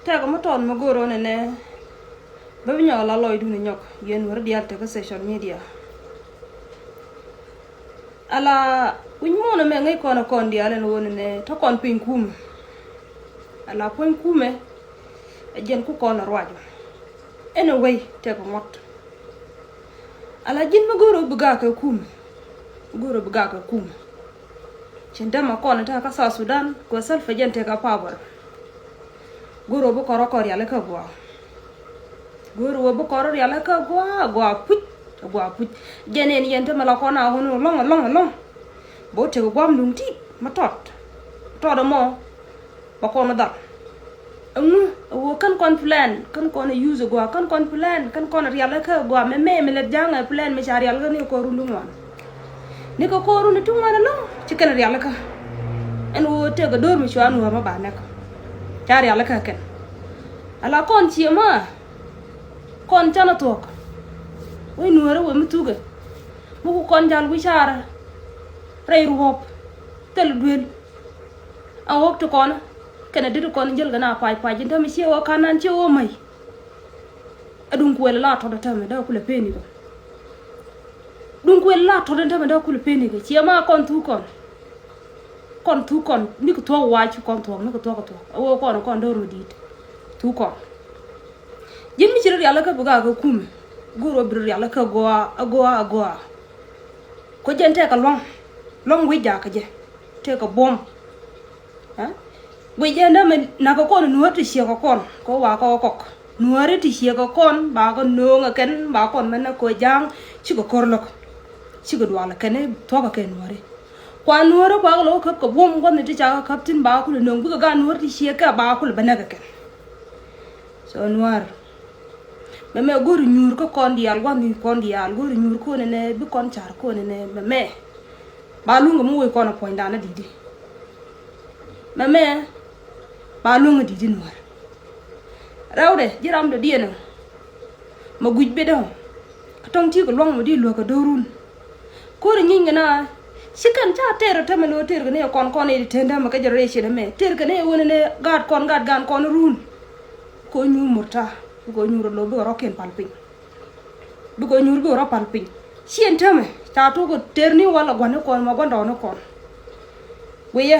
Tega maton magoro ne babi nyok la loy duni nyok yen war dial te social media ala unymono me ngai kono kon dial no ne to kon pin kum ala pon kume jen ku kono rwajo anyway te ko mot ala jin magoro buga ka kum goro buga ka kum chendama kono ta ka sa Sudan ko salfa jen te ka power goro bu koro kor yale ka gwa goro bu koro yale ka gwa put jenen yente mala kona hono long bo te gwam lung ti matot to do mo ba kono da wo kan kon plan kan kon use gwa kan kon plan kan kon yale ka gwa me le janga plan me char yale ni ko rundu ngwan ni ko rundu tungwana lo ci kan yale ka en wo te ga dor mi chwan wo ma ba nek char yalla ka ken ala kon ci ma kon tana tok way nuara wo mutuga bu ko kon jal bu chara ray ru hop tel duel an wop to kon ken didu kon jël gana pay jinta mi ci wo kanan ci wo may adun ko la to da tame da ko le peni ko dun ko la to da tame da ko le peni ko ci ma kon tu kon ni ko to waji kon to ni ko to wo kon do rodit tu kon jin mi ciir yalla ka buga ka kum goro bir yalla ka goa ko jente ka long wi ja ka je te ka bom ha wi je na ko kon nuoti sie ko kon ko wa ko kok nuori ti sie ko kon ba ko no nga ken ba kon men ko jang ci ko korlok ci ko dwala ken to ka ken nuori kwa nuoro kwa lo kap ko bom ko ne ti cha kaptin ba ko no bu ga nuor ti sie ka ba ko banaga ken so nuar me guru nyur ko kon dial wan ni kon dial guru nyur ko ne bi kon char ko ne me ba lu ngam wo ko na point dana didi me ba lu ngam didi nuar rawde jiram do diena ma gujbe do tong ti ko long mo di lo ko dorun ko ri nyinga na sikan cha tero tamelo ter ne kon e tenda ma ka jare shi me ter ne woni ne gad gan kon run ko nyu murta ko nyuro lo bu roken palping bu ko nyur bu ro palping sien tame ta to ko terni wala gone kon ma gondo no kon weye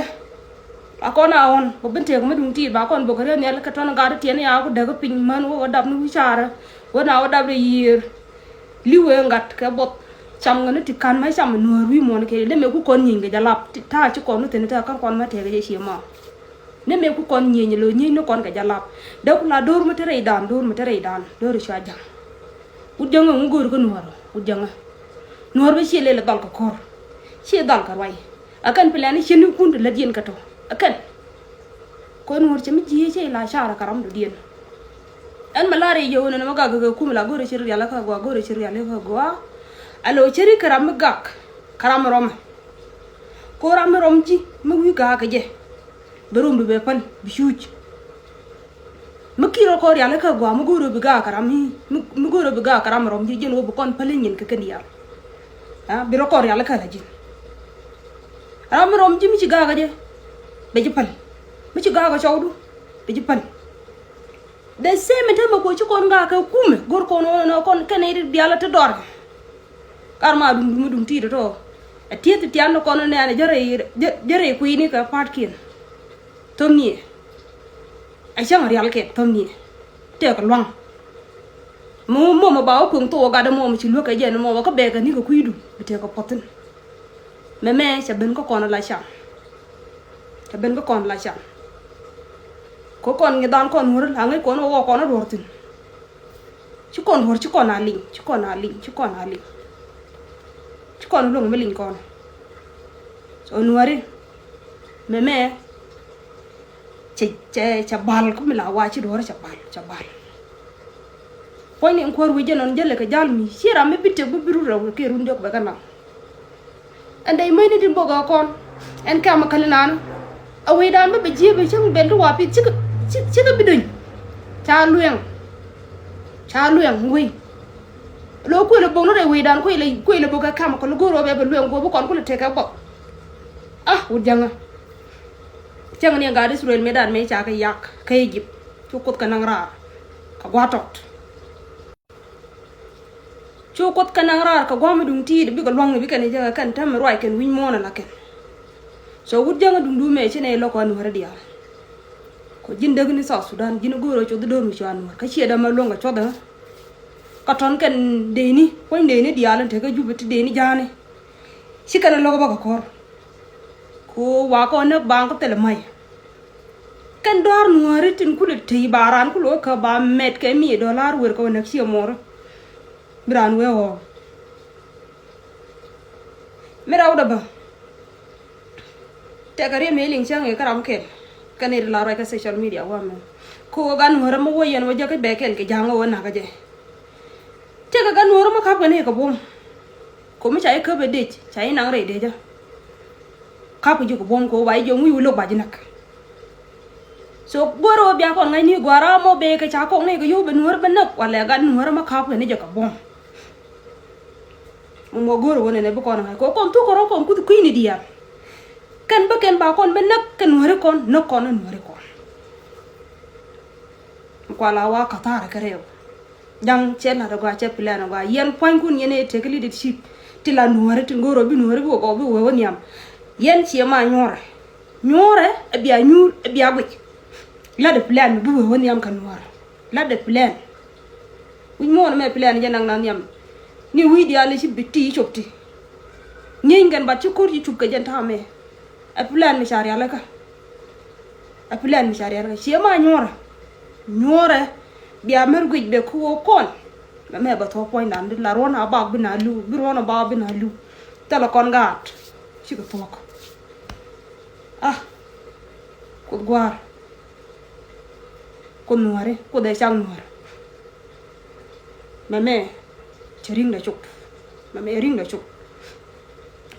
akona on bo bente ko medung ti ba kon bo ko ne la ka ton ga de ya ko daga ping man wo dab nu chara wona wo dab de yir liwe ngat ka bot cham ngane ti kan mai cham no wi mon ke le me ku kon nyinge jalap ta ci kon no ten ta kan kon ma te ga ci ma ne me ku kon nyenye lo nyi no kon ga jalap da ku la dor ma tere dan dor ci ajang u janga ngor ko nuwaro u janga nuwar be ci le dal ko kor ci dal ka way akan plani ci ni kundu la dien ka to akan ko nuwar ci mi ji ci la shara karam do dien an malare yo ne ma ga ku la gore ci yalla ka go gore ci yalla ka go alo ceri karam gak karam rom ko ram rom ji mu wi ga je berum be pal bi huj makiro ko yalla ka gwa mu goro bi ga karam mu goro bi ga karam rom ji jeno bu kon palin yin ka kaniya ha bi ro ko yalla ka la ji ram rom ji mi ci ga je be ji pal mi ci ga chawdu be ji pal de seme tama ko ci kon ga ka kume gor ko no kon kaneri bi yalla te dor karma dum ti to atiet tiano kono ne jare ku ini ka patkin tomni ai chang real ke tomni te ko long mo ma ba ko to ga da mo mi lu ka je no mo ka be ka ni ko kuidu te ko potin me cha ben ko kono la cha cha ben ko kono la cha ko kon ngi dan kon hur la ngai kono wo kono dortin ci kon hor ci kon ali ci kon lu ngi lin kon so nuari me cha bal ko mi la wa ci dor cha bal ko ni ko wi je non jelle ka jal mi sira me bitte bu biru raw ke runde ko be kana andai mai ni din boga kon en kama kalinan awi dan be je be chang be lu wa pi ci ka bidin cha luyang ngui lo ko le bong no re wi dan ko le boga kama ko goro be be luyang go bu kon ko le te ka bo ah udjanga chang ni ga Israel medan me cha ka yak kay jip chukot kanang rar ka gwatot chukot kanang rar ka gwam dung ti de bi ka long bi kan ja kan tam roi ken win mona la ken so wut janga dung du me chene lo ko anu dia ko jin deug ni South Sudan jin goro cho do mi chan ka che da ma longa cho da ka ton ken de ni ko de ni dia lan te ka jubati de ni jane sikana lo ba ka kor ko wa ko na bang ko tele mai kan dor nuari tin kulit ti baran kulo ka ba met ke mi dollar wer ko na chi mor bran we ho mera uda ba te ka re me ling chang e karam ken kan ir la ra ka social media wa me ko gan nuara mo wo yen wo ja ke beken ke jango wona ka je te ka gan nuara mo ka ne ka bom ko mi chai ka be de chai nang re de ja ka pu ju ko bom ko wai jo mu lo ba jinak so goro bia kon ngai ni gwara mo be ke cha ko ne ko yu be nuor be nak wala gan nuor ma ka ne je ka bom mo goro wona ne be kon ngai ko kon tu ko ro kon ku ni dia kan ba ken ba kon be nak kan nuor kon no kon nuor kon ko la wa ka ta ka rew jang chen na ga che plan ga yen point kun yene te kli leadership ti la nuor ti goro bi nuor bi ko bi wo nyam yen chi ma nyore e bia nyur e bia gwi la de plan bu woni am kan war la de plan wi mo na me plan janang nan yam ni wi dia le ci bitti chopti ngi ngen ba ci ko ci chup ka janta me a plan mi shari ala ka a plan mi shari ala ci ma nyore bia mer gwi be ko kon la me ba to point nan la rona ba bina lu bi rona ba bina lu tala kon gat ci ko tok ah ko gwar ko nuare ko de sang nuar mame chering da chuk mame ring da chuk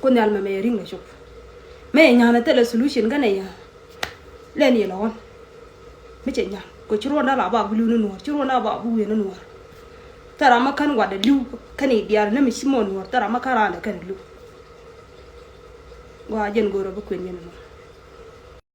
ko nyal mame ring da chuk me nyana tele solution gane ya len ye lon me che nya ko chiro na la ba bulu no nuar chiro na ba bu ye no nuar tara makan wa da lu kane diar na mi simon nuar tara makara da kan lu wa jen goro ba kwen yen no